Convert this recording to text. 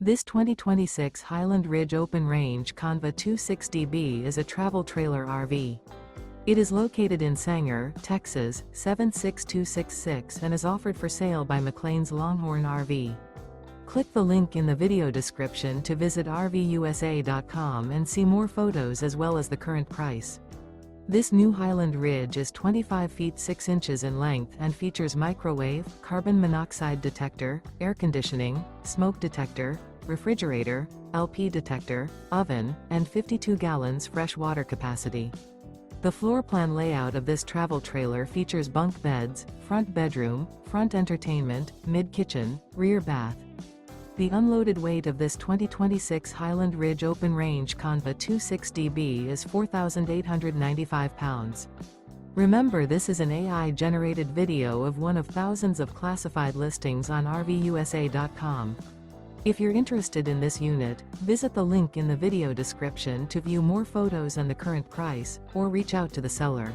This 2026 Highland Ridge Open Range CONV 260B is a travel trailer RV. It is located in Sanger, Texas, 76266 and is offered for sale by McClain's Longhorn RV. Click the link in the video description to visit RVUSA.com and see more photos as well as the current price. This new Highland Ridge is 25 feet 6 inches in length and features microwave, carbon monoxide detector, air conditioning, smoke detector, refrigerator, LP detector, oven, and 52 gallons fresh water capacity. The floor plan layout of this travel trailer features bunk beds, front bedroom, front entertainment, mid-kitchen, rear bath. The unloaded weight of this 2026 Highland Ridge Open Range CONV 260B is 4,895 pounds. Remember, this is an AI-generated video of one of thousands of classified listings on RVUSA.com. If you're interested in this unit, visit the link in the video description to view more photos and the current price, or reach out to the seller.